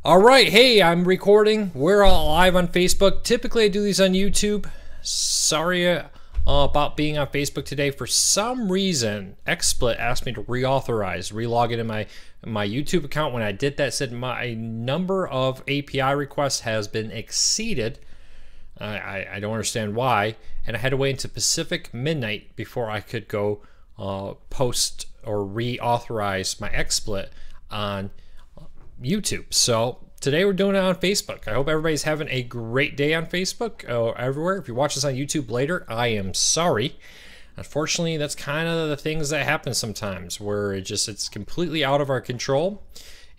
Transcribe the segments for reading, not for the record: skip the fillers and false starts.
All right, hey, I'm recording. We're all live on Facebook. Typically, I do these on YouTube. Sorry about being on Facebook today. For some reason, xSplit asked me to relog into my YouTube account. When I did that, it said my number of API requests has been exceeded. I don't understand why, and I had to wait until Pacific midnight before I could go post or reauthorize my xSplit on YouTube. So today we're doing it on Facebook. I hope everybody's having a great day on Facebook or everywhere. If you watch this on YouTube later, I am sorry. Unfortunately, that's kind of the things that happen sometimes, where it's completely out of our control.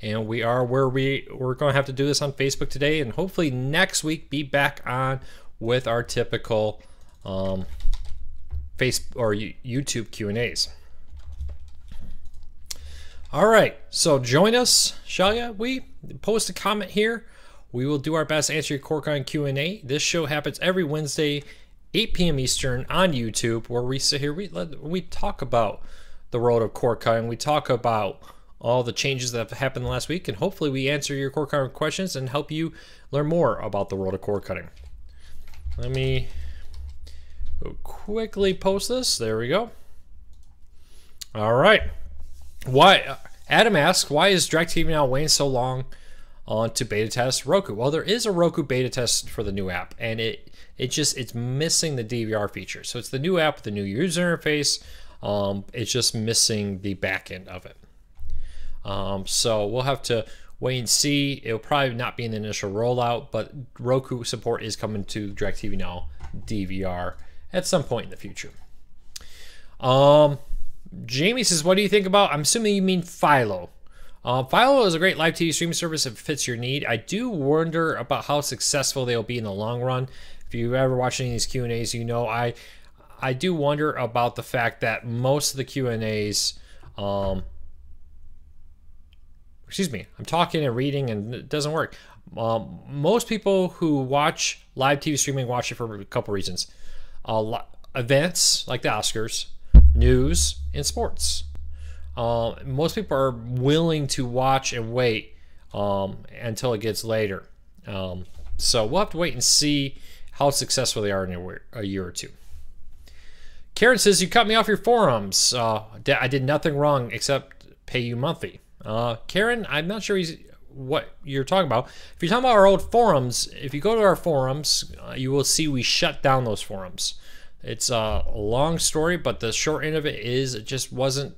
And we are where we're going to have to do this on Facebook today, and hopefully next week be back on with our typical Facebook or YouTube Q&As. All right, so join us, shall ya? We post a comment here. We will do our best to answer your CoreCon Q&A. This show happens every Wednesday, 8 p.m. Eastern on YouTube, where we sit here, we talk about the world of CoreCon. We talk about all the changes that have happened last week, and hopefully we answer your core cutting questions and help you learn more about the world of core cutting. Let me quickly post this. There we go. All right. Adam asks, why is DirecTV Now waiting so long to beta test Roku? Well, there is a Roku beta test for the new app, and it's missing the DVR feature. So it's the new app with the new user interface. It's just missing the back end of it. So we'll have to wait and see. It'll probably not be in the initial rollout, but Roku support is coming to DirecTV Now DVR at some point in the future. Jamie says, what do you think about, I'm assuming you mean Philo. Philo is a great live TV streaming service if it fits your need. I do wonder about how successful they'll be in the long run. If you've ever watched any of these Q&As, you know I do wonder about the fact that most of the Q&As, excuse me, I'm talking and reading and it doesn't work. Most people who watch live TV streaming watch it for a couple reasons. Events like the Oscars, news, and sports. Most people are willing to watch and wait until it gets later. So we'll have to wait and see how successful they are in a year or two. Karen says, you cut me off your forums. I did nothing wrong except pay you monthly. Karen, I'm not sure what you're talking about. If you're talking about our old forums, if you go to our forums, you will see we shut down those forums. It's a long story, but the short end of it is it just wasn't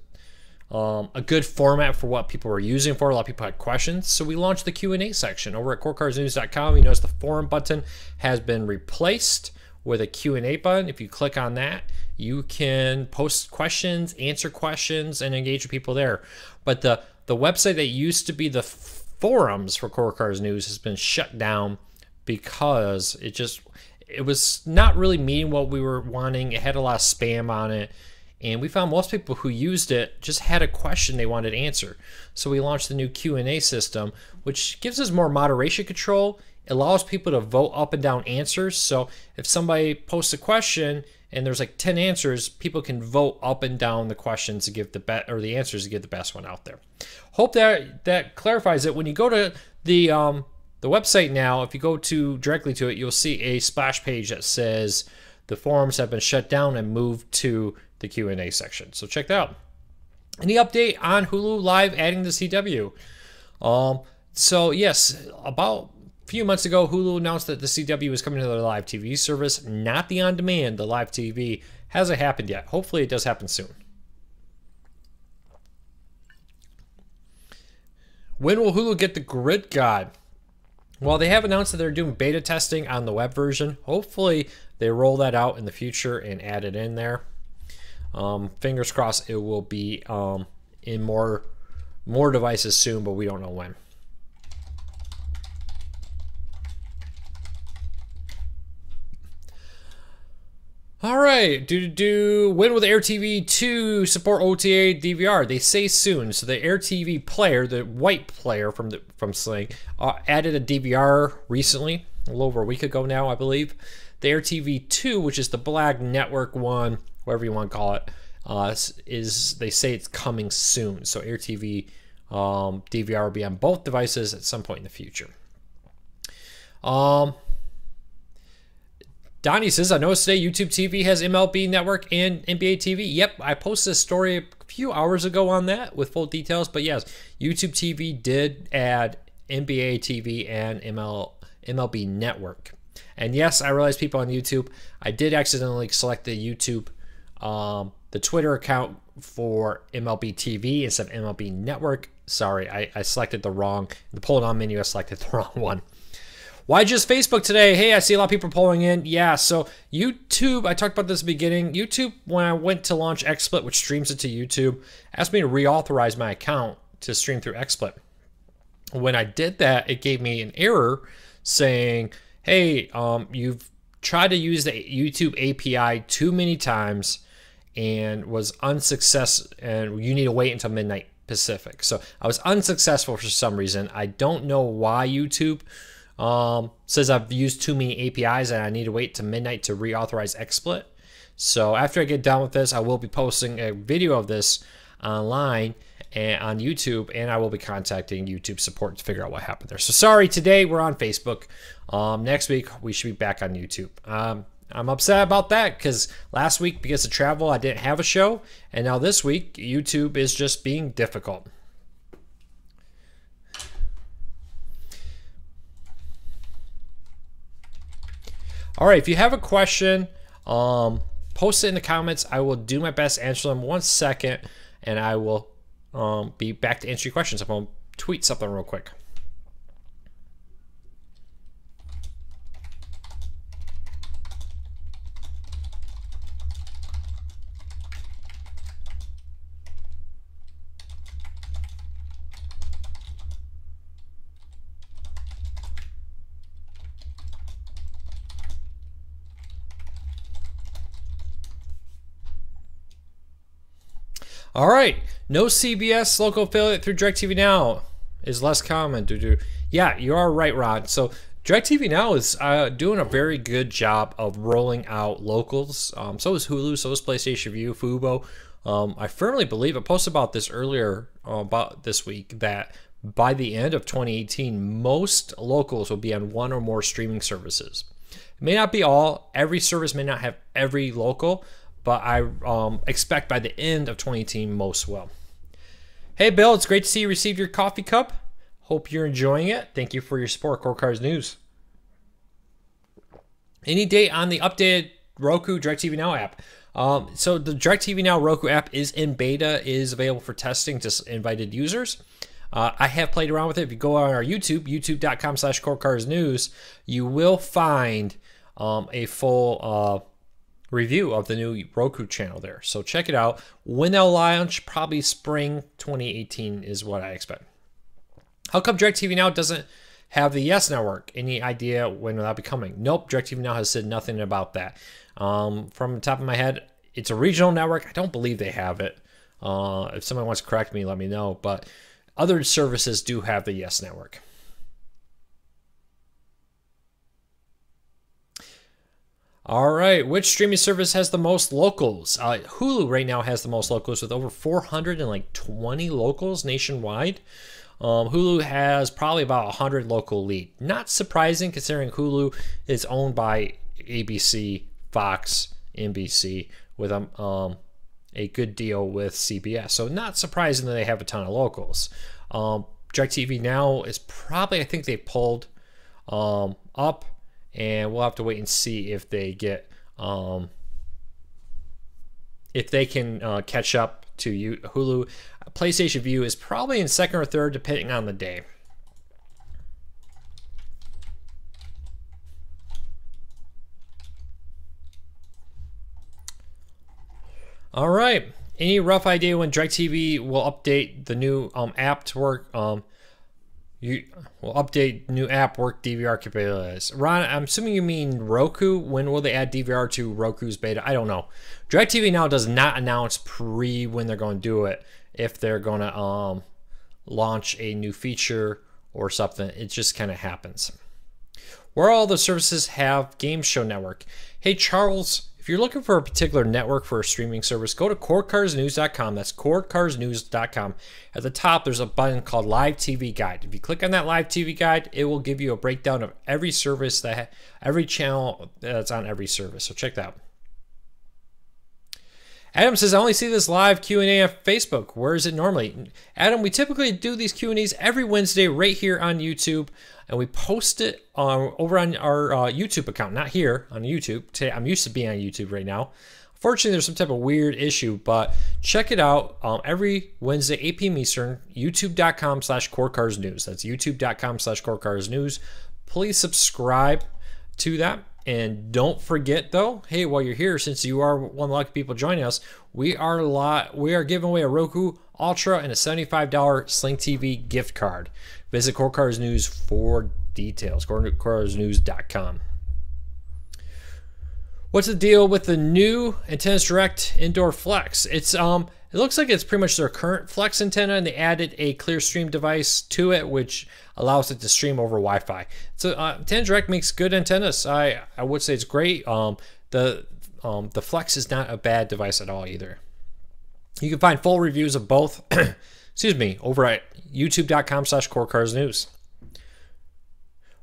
a good format for what people were using for. A lot of people had questions, so we launched the Q&A section over at corecarsnews.com. You notice the forum button has been replaced with a Q&A button. If you click on that, you can post questions, answer questions, and engage with people there. But the website that used to be the forums for Core Cars News has been shut down because it was not really meeting what we were wanting. It had a lot of spam on it, and we found most people who used it just had a question they wanted to answer. So we launched the new Q&A system, which gives us more moderation control. It allows people to vote up and down answers. So if somebody posts a question and there's like 10 answers, people can vote up and down the questions to give the answers to give the best one out there. Hope that clarifies it. When you go to the website now, if you go directly to it, you'll see a splash page that says the forums have been shut down and moved to the Q&A section. So check that out. Any update on Hulu Live adding the CW? So yes, about a few months ago, Hulu announced that the CW is coming to their live TV service, not the on-demand, the live TV. Hasn't happened yet. Hopefully it does happen soon. When will Hulu get the Grid Guide? Well, they have announced that they're doing beta testing on the web version. Hopefully they roll that out in the future and add it in there. Fingers crossed it will be in more devices soon, but we don't know when. All right, when will the AirTV 2 support OTA DVR? They say soon. So the AirTV player, the white player from Sling, added a DVR recently, a little over a week ago now, I believe. The AirTV 2, which is the black network one, whatever you want to call it, they say it's coming soon. So AirTV DVR will be on both devices at some point in the future. Donnie says, I noticed today YouTube TV has MLB Network and NBA TV. Yep, I posted a story a few hours ago on that with full details. But yes, YouTube TV did add NBA TV and MLB Network. And yes, I realize people on YouTube, I did accidentally select the YouTube, the Twitter account for MLB TV instead of MLB Network. Sorry, I selected the pull-down menu, I selected the wrong one. Why just Facebook today? Hey, I see a lot of people polling in. Yeah, so YouTube, I talked about this at the beginning. YouTube, when I went to launch xSplit, which streams it to YouTube, asked me to reauthorize my account to stream through xSplit. When I did that, it gave me an error saying, hey, you've tried to use the YouTube API too many times and was unsuccessful, and you need to wait until midnight Pacific. So I was unsuccessful for some reason. I don't know why YouTube says I've used too many APIs and I need to wait to midnight to reauthorize xSplit. So after I get done with this, I will be posting a video of this online and on YouTube, and I will be contacting YouTube support to figure out what happened there. So sorry, today we're on Facebook. Next week we should be back on YouTube. I'm upset about that because last week, because of travel, I didn't have a show, and now this week YouTube is just being difficult. All right, if you have a question, post it in the comments. I will do my best to answer them. 1 second, and I will be back to answer your questions. I'm going to tweet something real quick. All right, no CBS local affiliate through DirecTV Now is less common. Yeah, you are right, Rod. So DirecTV Now is doing a very good job of rolling out locals. So is Hulu, so is PlayStation Vue, Fubo. I firmly believe, I posted about this earlier about this week, that by the end of 2018, most locals will be on one or more streaming services. It may not be all. Every service may not have every local, but I expect by the end of 2018, most will. Hey, Bill, it's great to see you received your coffee cup. Hope you're enjoying it. Thank you for your support, Core Cars News. Any date on the updated Roku DirecTV Now app? So the DirecTV Now Roku app is in beta, is available for testing to invited users. I have played around with it. If you go on our YouTube, youtube.com/CoreCarsNews, you will find a full review of the new Roku channel there. So check it out. When they'll launch, probably spring 2018 is what I expect. How come DirecTV Now doesn't have the Yes Network? Any idea when that'll be coming? Nope, DirecTV Now has said nothing about that. From the top of my head, it's a regional network. I don't believe they have it. If someone wants to correct me, let me know. But other services do have the Yes Network. All right, which streaming service has the most locals? Hulu right now has the most locals with over 420 locals nationwide. Hulu has probably about 100 local lead. Not surprising considering Hulu is owned by ABC, Fox, NBC with a good deal with CBS. So not surprising that they have a ton of locals. DirecTV Now is probably, I think they pulled up, and we'll have to wait and see if they get if they can catch up to Hulu. PlayStation Vue is probably in second or third depending on the day. All right. Any rough idea when DirecTV will update the new app to work? You will update new app work DVR capabilities. Ron, I'm assuming you mean Roku. When will they add DVR to Roku's beta? I don't know. DirecTV Now does not announce when they're going to do it. If they're going to launch a new feature or something, it just kind of happens. Where all the services have Game Show Network. Hey Charles, If you're looking for a particular network for a streaming service, go to cordcarsnews.com. That's cordcarsnews.com. At the top, there's a button called Live TV Guide. If you click on that Live TV Guide, it will give you a breakdown of every service, every channel that's on every service. So check that out. Adam says, I only see this live Q&A on Facebook. Where is it normally? Adam, we typically do these Q&As every Wednesday right here on YouTube, and we post it over on our YouTube account, not here on YouTube. Today, I'm used to being on YouTube right now. Unfortunately, there's some type of weird issue, but check it out every Wednesday, 8 p.m. Eastern, youtube.com/cordcarsnews. That's youtube.com/cordcarsnews. Please subscribe to that. And don't forget, though, hey, while you're here, since you are one of the lucky people joining us, we are giving away a Roku Ultra and a $75 Sling TV gift card. Visit Cord Cars News for details. cordcarsnews.com. What's the deal with the new Antennas Direct Indoor Flex? It looks like it's pretty much their current Flex antenna, and they added a Clearstream device to it, which allows it to stream over Wi-Fi. So Antennas Direct makes good antennas. I would say it's great. The Flex is not a bad device at all either. You can find full reviews of both excuse me, over at youtube.com/cordcarsnews.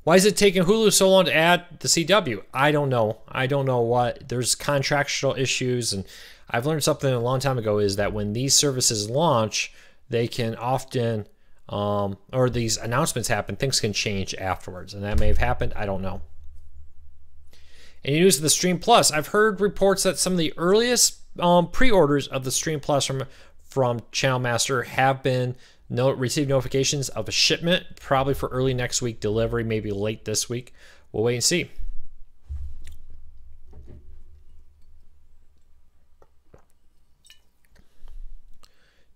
Why is it taking Hulu so long to add the CW? I don't know. I don't know what. There's contractual issues, and I've learned something a long time ago is that when these services launch, they can often, or these announcements happen, things can change afterwards, and that may have happened. I don't know. Any news of the Stream Plus? I've heard reports that some of the earliest pre-orders of the Stream Plus from Channel Master have been received notifications of a shipment, probably for early next week delivery, maybe late this week. We'll wait and see.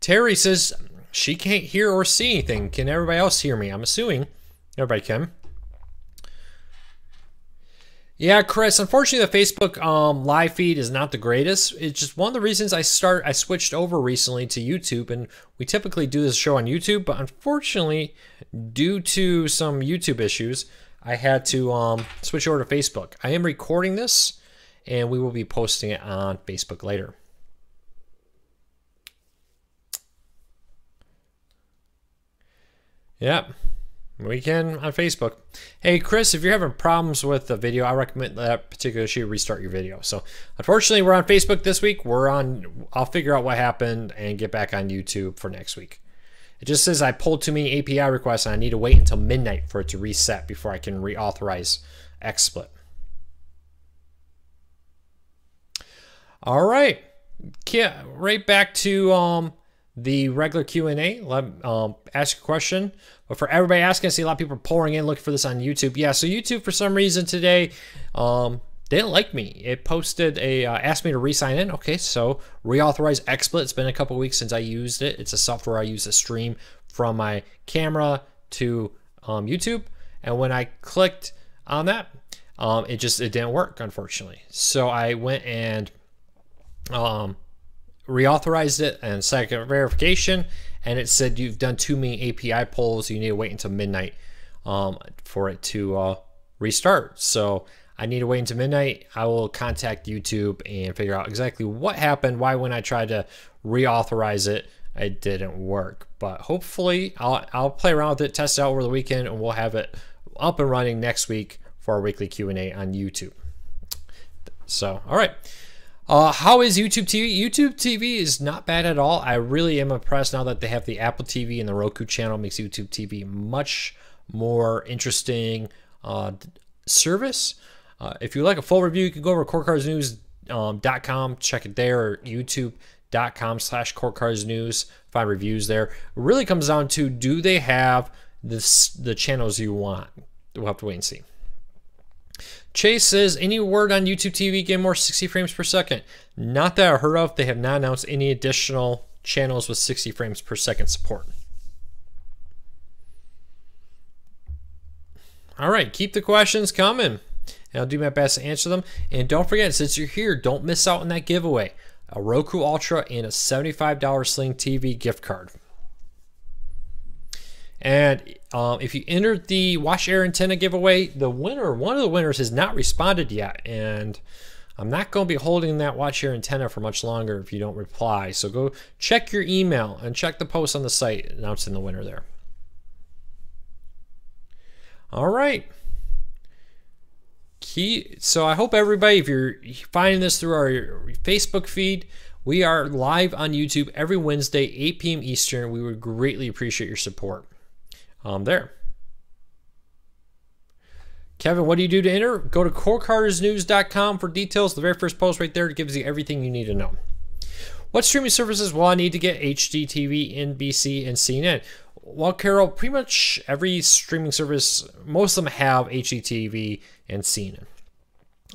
Terry says she can't hear or see anything. Can everybody else hear me? I'm assuming everybody can. Yeah, Chris, unfortunately the Facebook live feed is not the greatest. It's just one of the reasons I switched over recently to YouTube, and we typically do this show on YouTube, but unfortunately, due to some YouTube issues, I had to switch over to Facebook. I am recording this, and we will be posting it on Facebook later. Yep. We can on Facebook. Hey, Chris, if you're having problems with the video, I recommend that particular issue restart your video. So, unfortunately, we're on Facebook this week. I'll figure out what happened and get back on YouTube for next week. It just says I pulled too many API requests and I need to wait until midnight for it to reset before I can reauthorize xSplit. All right. Yeah, right back to the regular Q&A. Ask a question. But for everybody asking, I see a lot of people pouring in looking for this on YouTube. Yeah, so YouTube for some reason today, they didn't like me. It posted asked me to re-sign in. Okay, so reauthorize xSplit. It's been a couple weeks since I used it. It's a software I use to stream from my camera to YouTube. And when I clicked on that, it didn't work, unfortunately. So I went and reauthorized it and second verification, and it said you've done too many API polls. You need to wait until midnight for it to restart. So I need to wait until midnight. I will contact YouTube and figure out exactly what happened, why when I tried to reauthorize it, it didn't work. But hopefully I'll play around with it, test it out over the weekend, and we'll have it up and running next week for our weekly Q&A on YouTube. So, all right. How is YouTube TV? YouTube TV is not bad at all. I really am impressed now that they have the Apple TV and the Roku channel. It makes YouTube TV much more interesting service. If you like a full review, you can go over to cordcarsnews.com, check it there, or youtube.com/cordcarsnews, find reviews there. It really comes down to, do they have the channels you want? We'll have to wait and see. Chase says, any word on YouTube TV getting more 60 frames per second? Not that I heard of. They have not announced any additional channels with 60 frames per second support. All right, keep the questions coming, and I'll do my best to answer them. And don't forget, since you're here, don't miss out on that giveaway. A Roku Ultra and a $75 Sling TV gift card. And if you entered the Watch Air antenna giveaway, one of the winners has not responded yet, and I'm not going to be holding that watch here antenna for much longer if you don't reply. So go check your email and check the post on the site announcing the winner there. All right. So I hope everybody, if you're finding this through our Facebook feed, we are live on YouTube every Wednesday, 8 p.m. Eastern. We would greatly appreciate your support there. Kevin, what do you do to enter? Go to corecartersnews.com for details. The very first post right there gives you everything you need to know. What streaming services will I need to get HD TV, NBC, and CNN? Well, Carol, pretty much every streaming service, most of them have HD TV and CNN.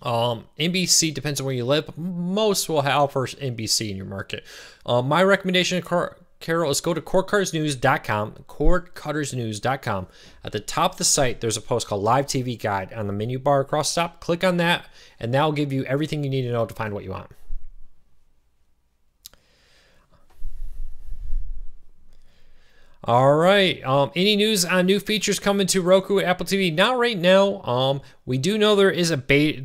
NBC depends on where you live, but most will have first NBC in your market. My recommendation, Carol, is go to corecartersnews.com, corecartersnews.com. At the top of the site, there's a post called Live TV Guide on the menu bar across the top. Click on that, and that will give you everything you need to know to find what you want. All right. Any news on new features coming to Roku, Apple TV? Not right now. We do know there is a beta.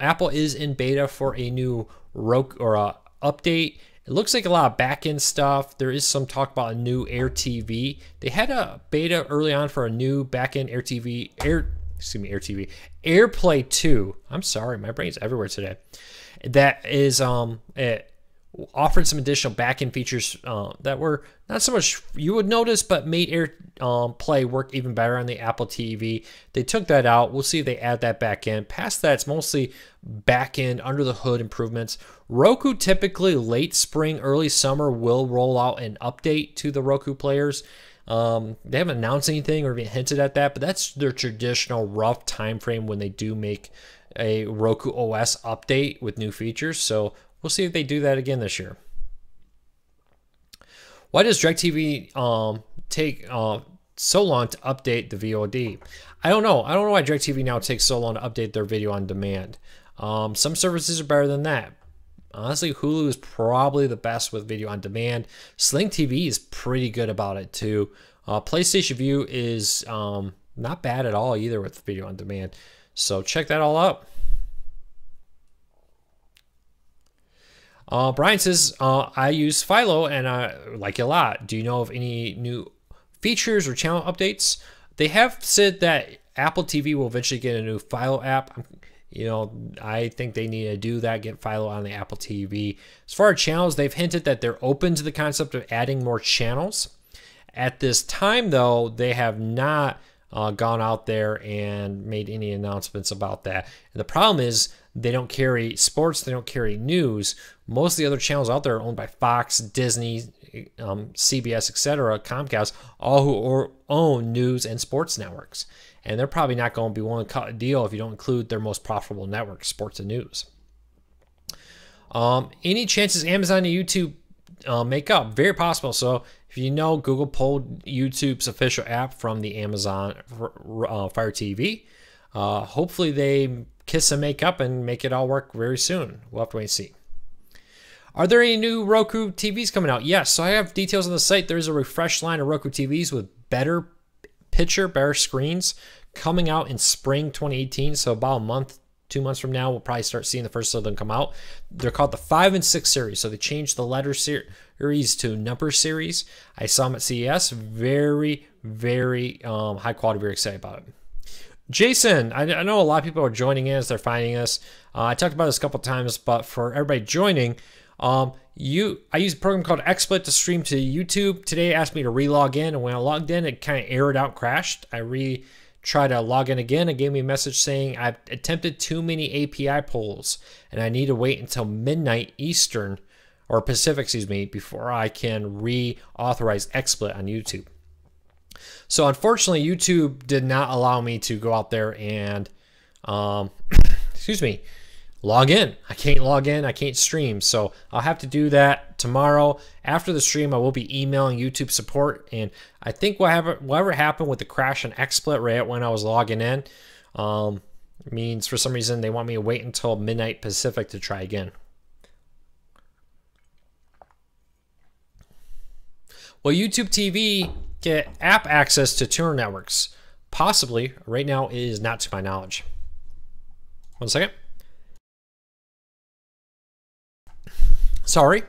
Apple is in beta for a new Roku or update. It looks like a lot of back-end stuff. There is some talk about a new Air TV. They had a beta early on for a new back-end AirPlay 2. I'm sorry, my brain's everywhere today. That is it offered some additional back-end features that were not so much you would notice, but made AirPlay work even better on the Apple TV. They took that out. We'll see if they add that back in. Past that, it's mostly back-end, under-the-hood improvements. Roku typically late spring, early summer will roll out an update to the Roku players. They haven't announced anything or even hinted at that, but that's their traditional rough time frame when they do make a Roku OS update with new features. So we'll see if they do that again this year. Why does DirecTV take so long to update the VOD? I don't know. I don't know why DirecTV now takes so long to update their video on demand. Some services are better than that. Honestly, Hulu is probably the best with video on demand. Sling TV is pretty good about it too. PlayStation View is not bad at all either with video on demand. So check that all out. Brian says, I use Philo and I like it a lot. Do you know of any new features or channel updates? They have said that Apple TV will eventually get a new Philo app. I think they need to do that, get Philo on the Apple TV. As far as channels, they've hinted that they're open to the concept of adding more channels. At this time, though, they have not gone out there and made any announcements about that. And the problem is they don't carry sports, they don't carry news. Most of the other channels out there are owned by Fox, Disney, CBS, etc., Comcast, all who own news and sports networks. And they're probably not going to be willing to cut a deal if you don't include their most profitable network, sports and news. Any chances Amazon and YouTube make up? Very possible. So if you know, Google pulled YouTube's official app from the Amazon Fire TV. Hopefully they kiss and make up and make it all work very soon. We'll have to wait and see. Are there any new Roku TVs coming out? Yes. So I have details on the site. There's a refreshed line of Roku TVs with better picture, better screens coming out in spring 2018. So about a month, 2 months from now, we'll probably start seeing the first of them come out. They're called the 5 and 6 series. So they changed the letter series to number series. I saw them at CES. Very, very high quality. Very excited about it. Jason, I know a lot of people are joining in as they're finding us. I talked about this a couple times, but for everybody joining, I use a program called xSplit to stream to YouTube. Today it asked me to re-log in, and when I logged in, it kind of errored out, crashed. I tried to log in again. It gave me a message saying I've attempted too many API polls, and I need to wait until midnight Eastern, or Pacific, excuse me, before I can reauthorize xSplit on YouTube. So unfortunately, YouTube did not allow me to go out there and, log in. I can't log in. I can't stream. So I'll have to do that tomorrow. After the stream, I will be emailing YouTube support. And I think whatever happened with the crash on xSplit right when I was logging in means for some reason they want me to wait until midnight Pacific to try again. Will YouTube TV get app access to tuner networks? Possibly. Right now, it is not to my knowledge. 1 second. Sorry,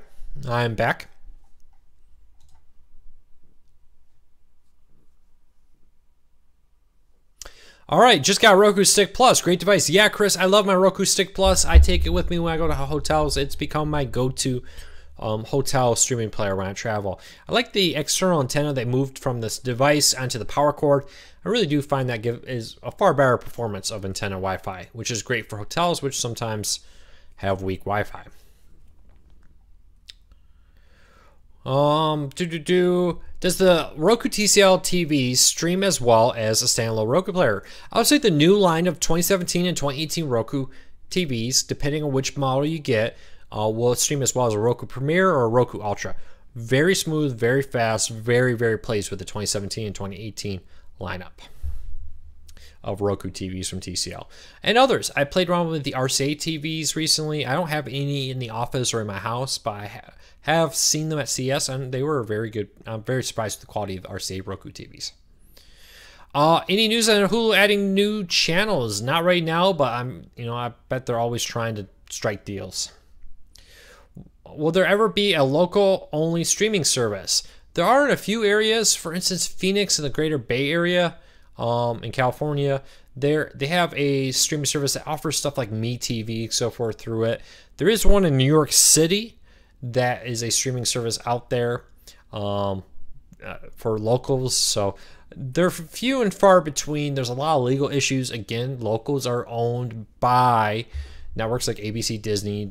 I'm back. All right, just got a Roku Stick Plus. Great device. Yeah, Chris, I love my Roku Stick Plus. I take it with me when I go to hotels. It's become my go-to hotel streaming player when I travel. I like the external antenna that moved from this device onto the power cord. I really do find that is a far better performance of antenna Wi-Fi, which is great for hotels, which sometimes have weak Wi-Fi. Does the Roku TCL TV stream as well as a standalone Roku player? I would say the new line of 2017 and 2018 Roku TVs, depending on which model you get, will stream as well as a Roku Premier or a Roku Ultra. Very smooth, very fast, very, very pleased with the 2017 and 2018 lineup of Roku TVs from TCL. And others. I played around with the RCA TVs recently. I don't have any in the office or in my house, but I have seen them at CS, and they were very good. I'm very surprised with the quality of the RCA Roku TVs. Any news on Hulu adding new channels? Not right now, but I bet they're always trying to strike deals. Will there ever be a local-only streaming service? There are in a few areas. For instance, Phoenix and the Greater Bay Area in California. They have a streaming service that offers stuff like MeTV, so forth through it. There is one in New York City that is a streaming service out there for locals. So they're few and far between. There's a lot of legal issues. Again, locals are owned by networks like ABC, Disney,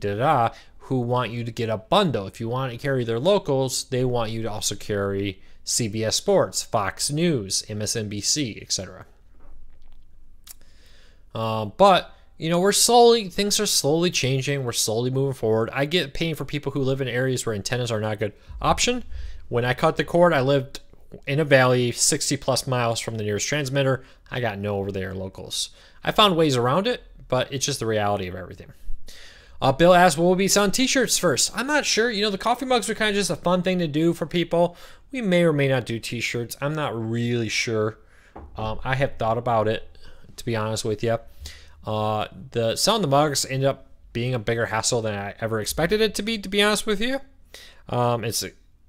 who want you to get a bundle. If you want to carry their locals, they want you to also carry CBS Sports, Fox News, MSNBC, etc. But things are slowly changing. We're slowly moving forward. I get pain for people who live in areas where antennas are not a good option. When I cut the cord, I lived in a valley 60 plus miles from the nearest transmitter. I got no over-the-air locals. I found ways around it, but it's just the reality of everything. Bill asked, will we be selling t-shirts first? I'm not sure. The coffee mugs are kind of just a fun thing to do for people. We may or may not do t-shirts. I'm not really sure. I have thought about it, to be honest with you. Selling the mugs ended up being a bigger hassle than I ever expected it to be honest with you.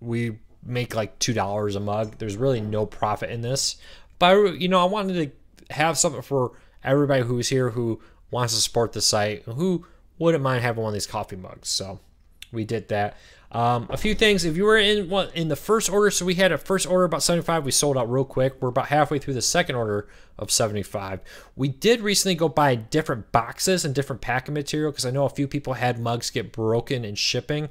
We make like $2 a mug. There's really no profit in this. But I wanted to have something for everybody who's here who wants to support the site, who wouldn't mind having one of these coffee mugs. So we did that. A few things. If you were in the first order, so we had a first order about 75. We sold out real quick. We're about halfway through the second order of 75. We did recently go buy different boxes and different packing material because I know a few people had mugs get broken in shipping.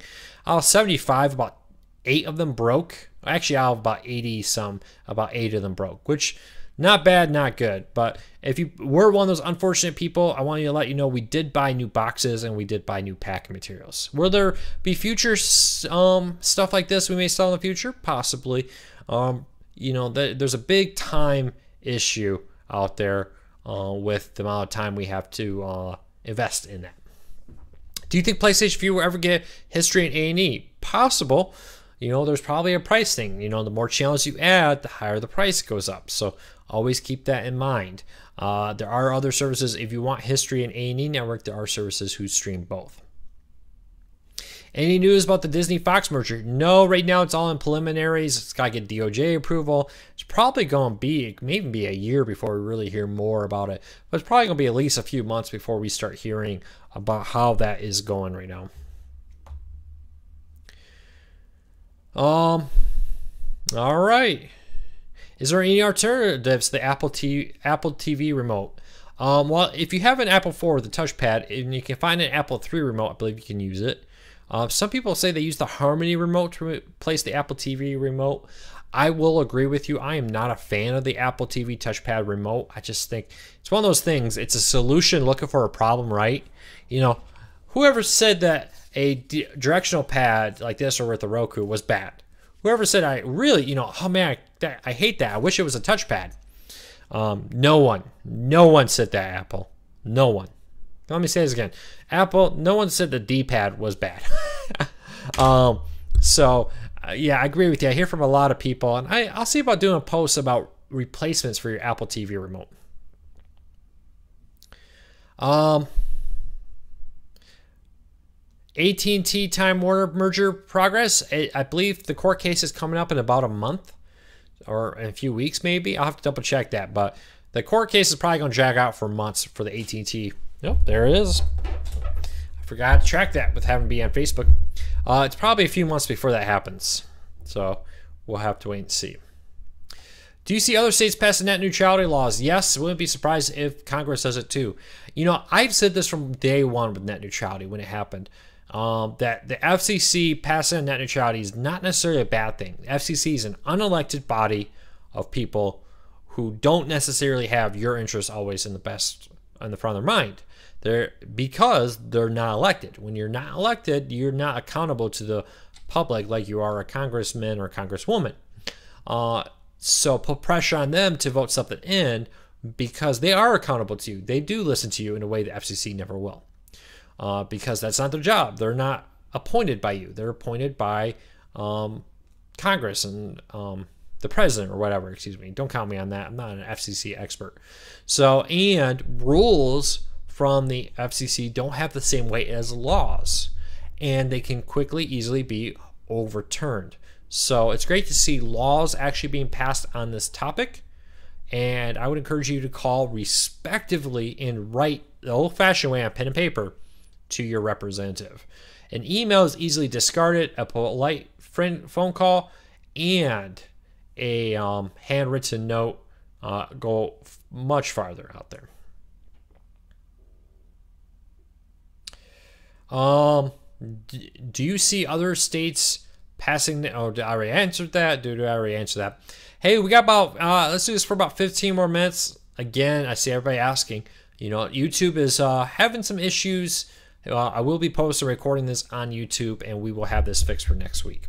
75, about 8 of them broke. Actually, out of about 80 some, about 8 of them broke, which not bad, not good. But if you were one of those unfortunate people, I want to let you know we did buy new boxes and we did buy new packing materials. Will there be future stuff like this we may sell in the future? Possibly. There's a big time issue out there with the amount of time we have to invest in that. Do you think PlayStation View will ever get history in A&E? Possible. There's probably a price thing. The more channels you add, the higher the price goes up. So always keep that in mind. There are other services. If you want history in A&E Network, there are services who stream both. Any news about the Disney-Fox merger? No, right now it's all in preliminaries. It's got to get DOJ approval. It's probably going to be, maybe be a year before we really hear more about it. But it's probably going to be at least a few months before we start hearing about how that is going right now. All right. Is there any alternatives to the Apple TV remote? Well, if you have an Apple 4 with a touchpad and you can find an Apple 3 remote, I believe you can use it. Some people say they use the Harmony remote to replace the Apple TV remote. I will agree with you. I am not a fan of the Apple TV touchpad remote. I just think it's one of those things. It's a solution looking for a problem, right? Whoever said that a directional pad like this or with the Roku was bad? Whoever said I really, oh man, I hate that. I wish it was a touchpad. No one said that, Apple. No one. Let me say this again. Apple, no one said the D-pad was bad. Yeah, I agree with you. I hear from a lot of people, and I'll see about doing a post about replacements for your Apple TV remote. AT&T Time Warner merger progress. I believe the court case is coming up in about a month or in a few weeks, maybe. I'll have to double check that, but the court case is probably going to drag out for months for the AT&T. Nope, there it is. I forgot to track that with having to be on Facebook. It's probably a few months before that happens, so we'll have to wait and see. Do you see other states passing net neutrality laws? Yes, I wouldn't be surprised if Congress does it too. You know, I've said this from day one with net neutrality when it happened, that the FCC passing net neutrality is not necessarily a bad thing. The FCC is an unelected body of people who don't necessarily have your interests always in the front of their mind. Because they're not elected. When you're not elected, you're not accountable to the public like you are a congressman or a congresswoman. So put pressure on them to vote something in because they are accountable to you. They do listen to you in a way the FCC never will. Because that's not their job. They're not appointed by you. They're appointed by Congress and the president or whatever. Excuse me. Don't count me on that. I'm not an FCC expert. So, and rules from the FCC don't have the same weight as laws, and they can easily be overturned. So it's great to see laws actually being passed on this topic, and I would encourage you to call respectively and write the old-fashioned way on pen and paper to your representative. An email is easily discarded, a polite phone call, and a handwritten note go much farther out there. Do you see other states passing? Oh, did I already answer that? Did I already answer that? Hey, we got about, let's do this for about 15 more minutes. Again, I see everybody asking. You know, YouTube is having some issues. I will be posting recording this on YouTube, and we will have this fixed for next week.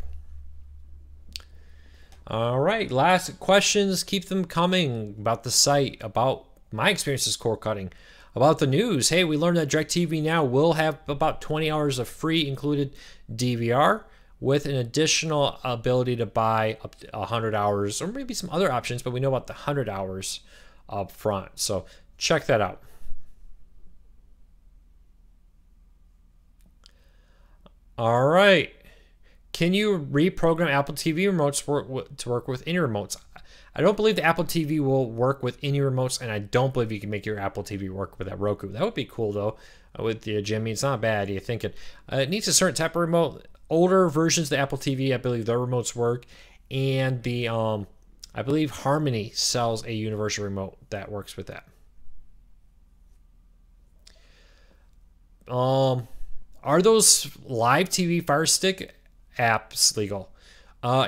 All right, last questions. Keep them coming about the site, about my experiences cord cutting. About the news, hey, we learned that DirecTV now will have about 20 hours of free included DVR with an additional ability to buy up to 100 hours or maybe some other options, but we know about the 100 hours up front. So check that out. All right. Can you reprogram Apple TV remotes to work with any remotes? I don't believe the Apple TV will work with any remotes, and I don't believe you can make your Apple TV work with that Roku. That would be cool, though, with the Jimmy. It's not a bad idea thinking. It needs a certain type of remote. Older versions of the Apple TV, I believe their remotes work, and the I believe Harmony sells a universal remote that works with that. Are those live TV Fire Stick apps legal?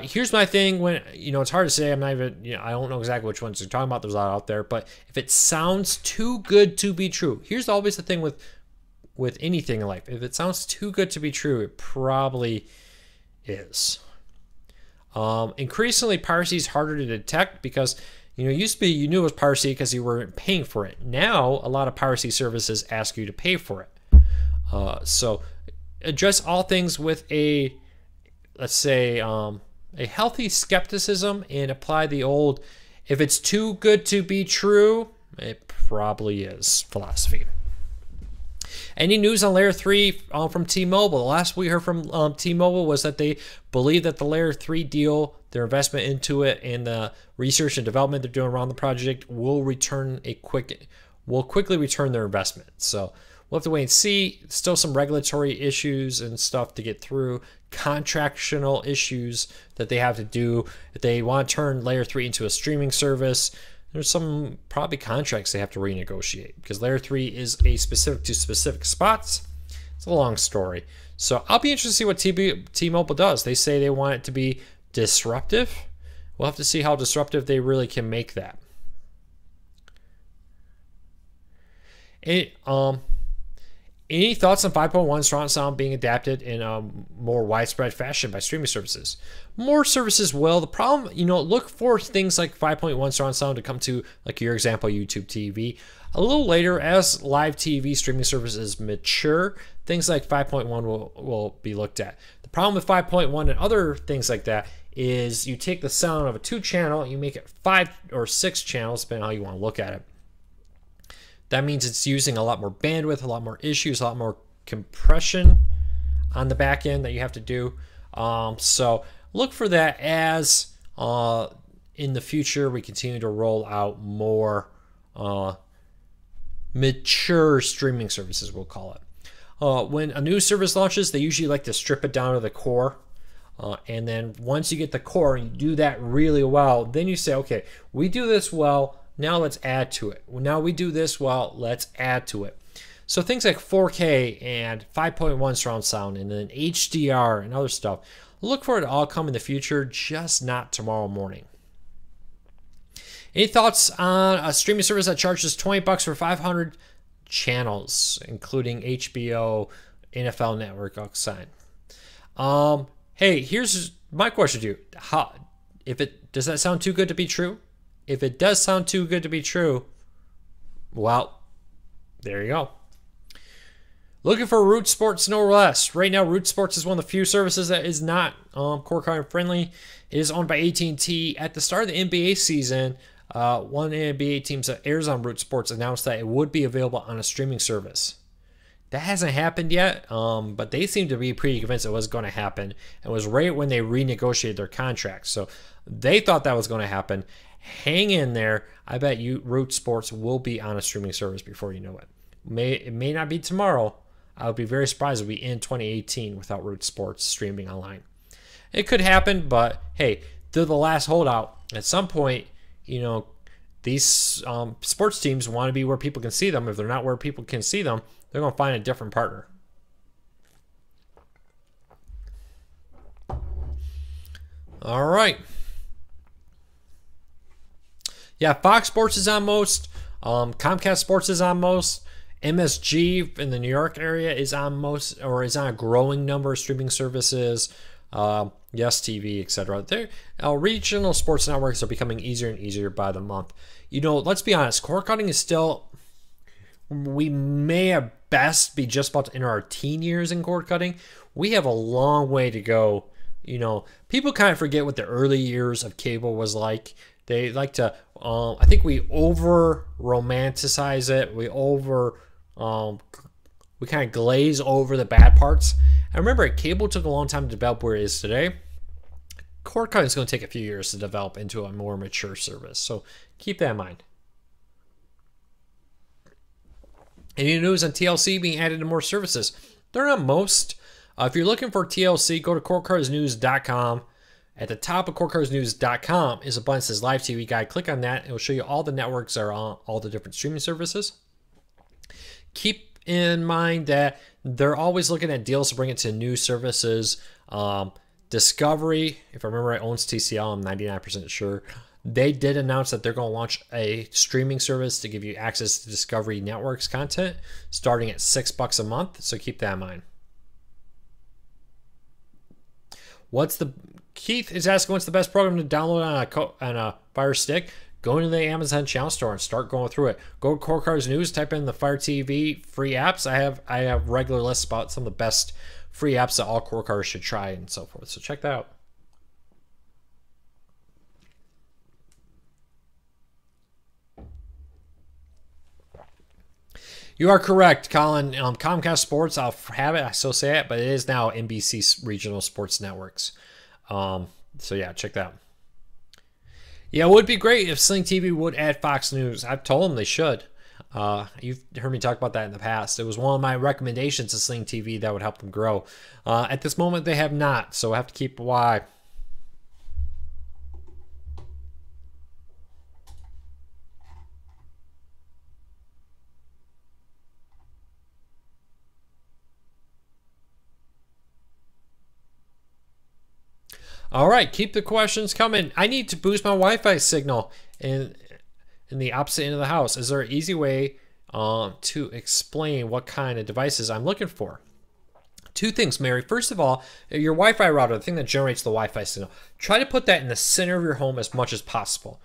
Here's my thing. When it's hard to say. I'm not even. I don't know exactly which ones you're talking about. There's a lot out there, but if it sounds too good to be true, here's always the thing with anything in life. If it sounds too good to be true, it probably is. Increasingly, piracy is harder to detect because used to be you knew it was piracy because you weren't paying for it. Now, a lot of piracy services ask you to pay for it. So address all things with a, let's say, a healthy skepticism and apply the old, if it's too good to be true, it probably is philosophy. Any news on Layer 3 from T-Mobile? The last we heard from T-Mobile was that they believe that the Layer 3 deal, their investment into it, and the research and development they're doing around the project will quickly return their investment. So we'll have to wait and see. Still some regulatory issues and stuff to get through. Contractual issues that they have to do. If they want to turn Layer 3 into a streaming service, there's some probably contracts they have to renegotiate because Layer 3 is specific to specific spots. It's a long story. So I'll be interested to see what T-Mobile does. They say they want it to be disruptive. We'll have to see how disruptive they really can make that. Any thoughts on 5.1 surround sound being adapted in a more widespread fashion by streaming services? More services will. The problem, look for things like 5.1 surround sound to come to, like your example, YouTube TV. A little later, as live TV streaming services mature, things like 5.1 will be looked at. The problem with 5.1 and other things like that is you take the sound of a 2-channel, you make it 5 or 6 channels, depending on how you want to look at it. That means it's using a lot more bandwidth, a lot more issues, a lot more compression. on the back end that you have to do. So look for that as in the future we continue to roll out more mature streaming services, we'll call it. When a new service launches, they usually like to strip it down to the core. And then once you get the core and you do that really well, then you say, okay, we do this well, now let's add to it. Now we do this well, let's add to it. So things like 4K and 5.1 surround sound and then HDR and other stuff, look for it to all come in the future, just not tomorrow morning. Any thoughts on a streaming service that charges $20 for 500 channels, including HBO, NFL Network, outside? Hey, here's my question to you. Does that sound too good to be true? If it does sound too good to be true, well, there you go. Looking for Root Sports no less. Right now, Root Sports is one of the few services that is not cord cutting friendly. It is owned by AT&T. At the start of the NBA season, one of the NBA teams that airs on Root Sports announced that it would be available on a streaming service. That hasn't happened yet, but they seem to be pretty convinced it was going to happen. It was right when they renegotiated their contract. So they thought that was going to happen. Hang in there. I bet you Root Sports will be on a streaming service before you know it. It may not be tomorrow. I would be very surprised if we end 2018 without Root Sports streaming online. It could happen, but hey, they're the last holdout. At some point, these sports teams want to be where people can see them. If they're not where people can see them, they're going to find a different partner. All right. Yeah, Fox Sports is on most. Comcast Sports is on most. MSG in the New York area is on most, or is on a growing number of streaming services. Yes TV, etc. Regional sports networks are becoming easier and easier by the month. Let's be honest, cord cutting is still, we may at best be just about to enter our teen years in cord cutting. We have a long way to go. People kind of forget what the early years of cable was like. They like to, I think we over romanticize it. We kind of glaze over the bad parts. I remember cable took a long time to develop where it is today. Cord cutting is going to take a few years to develop into a more mature service. So keep that in mind. Any news on TLC being added to more services? They're not most. If you're looking for TLC, go to CordCardsNews.com. At the top of CordCardsNews.com is a button that says Live TV Guide. Click on that. It will show you all the networks that are on all the different streaming services. Keep in mind that they're always looking at deals to bring it to new services. Discovery, if I remember right, owns TCL. I'm 99% sure. They did announce that they're going to launch a streaming service to give you access to Discovery Network's content starting at $6 a month. So keep that in mind. Keith is asking, what's the best program to download on a Fire Stick? Go into the Amazon Channel Store and start going through it. Go to Cord Cards News, type in the Fire TV free apps. I have regular lists about some of the best free apps that all cord cars should try and so forth. So check that out. You are correct, Colin. Comcast Sports, I'll have it. I still say it, but it is now NBC Regional Sports Networks. So yeah, check that out. Yeah, it would be great if Sling TV would add Fox News. I've told them they should. You've heard me talk about that in the past. It was one of my recommendations to Sling TV that would help them grow. At this moment, they have not, so I have to keep a eye. All right, keep the questions coming. I need to boost my Wi-Fi signal in the opposite end of the house. Is there an easy way to explain what kind of devices I'm looking for? Two things, Mary. First of all, your Wi-Fi router, the thing that generates the Wi-Fi signal, try to put that in the center of your home as much as possible.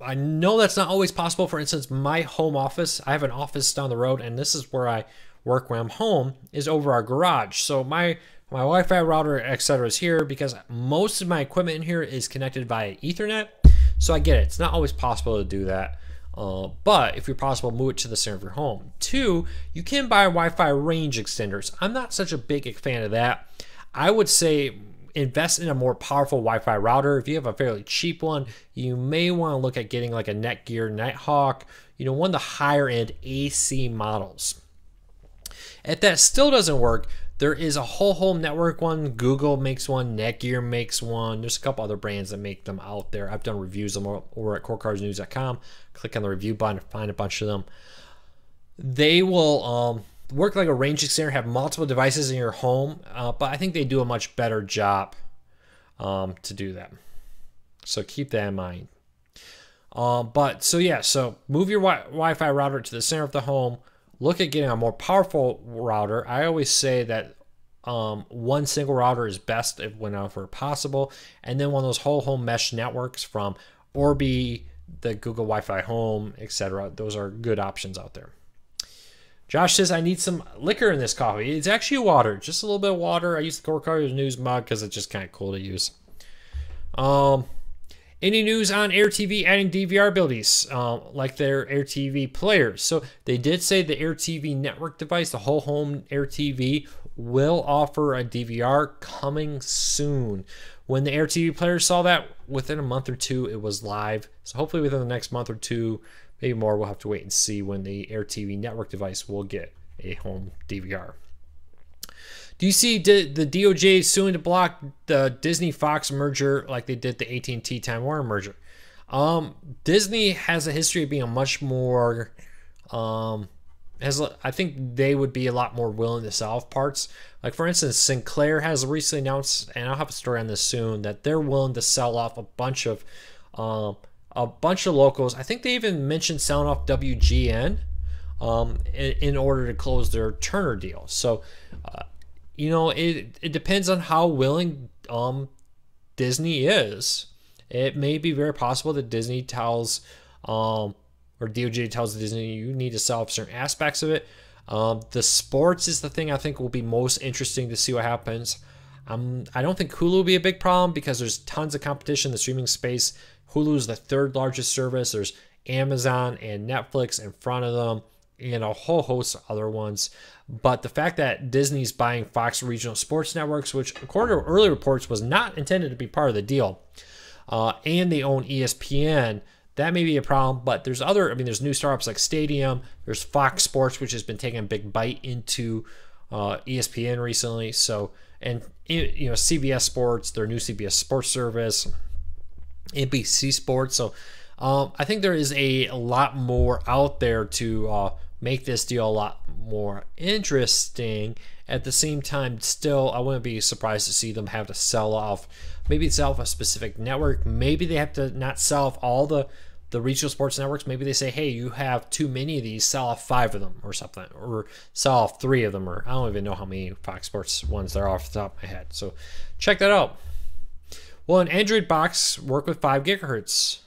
I know that's not always possible. For instance, my home office, I have an office down the road, and this is where I work when I'm home, is over our garage. So my Wi-Fi router, etc. is here because most of my equipment in here is connected via Ethernet. So I get it. It's not always possible to do that. But if you're possible, move it to the center of your home. 2, you can buy Wi-Fi range extenders. I'm not such a big fan of that. I would say invest in a more powerful Wi-Fi router. If you have a fairly cheap one, you may want to look at getting like a Netgear Nighthawk, one of the higher end AC models. If that still doesn't work, there is a whole home network one. Google makes one, Netgear makes one. There's a couple other brands that make them out there. I've done reviews of them over at corecarsnews.com. Click on the review button to find a bunch of them. They will work like a range extender, have multiple devices in your home, but I think they do a much better job to do that. So keep that in mind. So move your Wi-Fi router to the center of the home. Look at getting a more powerful router. I always say that one single router is best whenever possible, and then one of those whole home mesh networks from Orbi, the Google Wi-Fi Home, etc. Those are good options out there. Josh says, I need some liquor in this coffee. It's actually water, just a little bit of water. I use the Core Cars News mug because it's just kind of cool to use. Any news on Air TV adding DVR abilities like their Air TV players? So they did say the Air TV network device, the whole home Air TV, will offer a DVR coming soon. When the Air TV players saw that, within a month or two, it was live. So hopefully within the next month or two, maybe more, we'll have to wait and see when the Air TV network device will get a home DVR. Do you see the DOJ suing to block the Disney-Fox merger like they did the AT&T Time Warner merger? Disney has a history of being a much more, I think they would be a lot more willing to sell off parts. Like for instance, Sinclair has recently announced, and I'll have a story on this soon, that they're willing to sell off a bunch of locals. I think they even mentioned selling off WGN in order to close their Turner deal. So, it depends on how willing Disney is. It may be very possible that Disney tells, or DOJ tells Disney, you need to sell off certain aspects of it. The sports is the thing I think will be most interesting to see what happens. I don't think Hulu will be a big problem because there's tons of competition in the streaming space. Hulu is the 3rd largest service. There's Amazon and Netflix in front of them and a whole host of other ones. But the fact that Disney's buying Fox Regional Sports Networks, which according to early reports was not intended to be part of the deal, and they own ESPN, that may be a problem. But there's there's new startups like Stadium. There's Fox Sports, which has been taking a big bite into ESPN recently. So, and CBS Sports, their new CBS Sports service, NBC Sports. So I think there is a lot more out there to make this deal a lot more interesting. At the same time, still, I wouldn't be surprised to see them have to sell off a specific network. Maybe they have to not sell off all the regional sports networks. Maybe they say, hey, you have too many of these, sell off 5 of them or something, or sell off 3 of them, or I don't even know how many Fox Sports ones there are off the top of my head. So check that out. Will an Android box work with 5 gigahertz?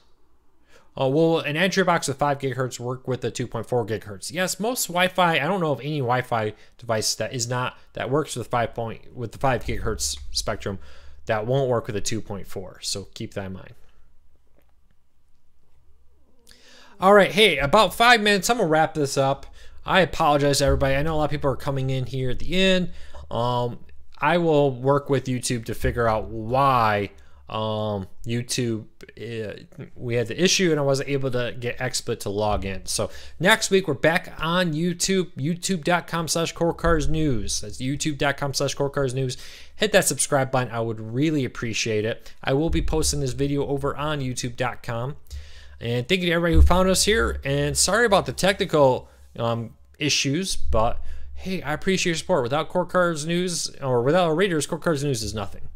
Will an Android box with 5 gigahertz work with the 2.4 gigahertz? Yes, most Wi-Fi. I don't know of any Wi-Fi device that works with the 5 gigahertz spectrum that won't work with a 2.4. So keep that in mind. All right, hey, about 5 minutes. I'm gonna wrap this up. I apologize to everybody. I know a lot of people are coming in here at the end. I will work with YouTube to figure out why YouTube, we had the issue and I wasn't able to get xSplit to log in. So next week we're back on YouTube, youtube.com/corecarsnews. That's youtube.com/corecarsnews. Hit that subscribe button. I would really appreciate it. I will be posting this video over on youtube.com. And thank you to everybody who found us here. And sorry about the technical issues, but hey, I appreciate your support. Without Core Cars News, or without our readers, Core Cars News is nothing.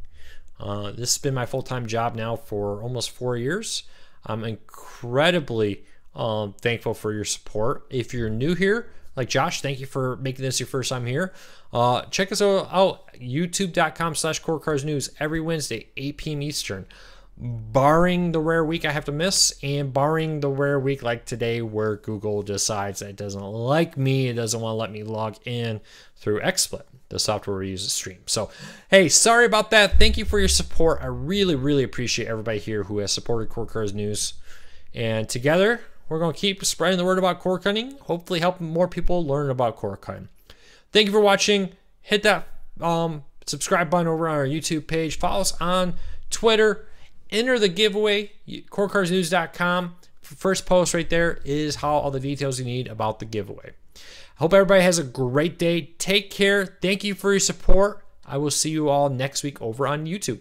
This has been my full-time job now for almost 4 years. I'm incredibly thankful for your support. If you're new here, like Josh, thank you for making this your first time here. Check us out, youtube.com/corecarsnews every Wednesday, 8 p.m. Eastern. Barring the rare week I have to miss, and barring the rare week like today where Google decides that it doesn't like me, it doesn't want to let me log in through xSplit, the software we use to stream. So, hey, sorry about that. Thank you for your support. I really, really appreciate everybody here who has supported Core Cars News. And together, We're going to keep spreading the word about cord cutting, hopefully helping more people learn about cord cutting. Thank you for watching. Hit that subscribe button over on our YouTube page. Follow us on Twitter. Enter the giveaway, cordcardsnews.com. First post right there is all the details you need about the giveaway. I hope everybody has a great day. Take care. Thank you for your support. I will see you all next week over on YouTube.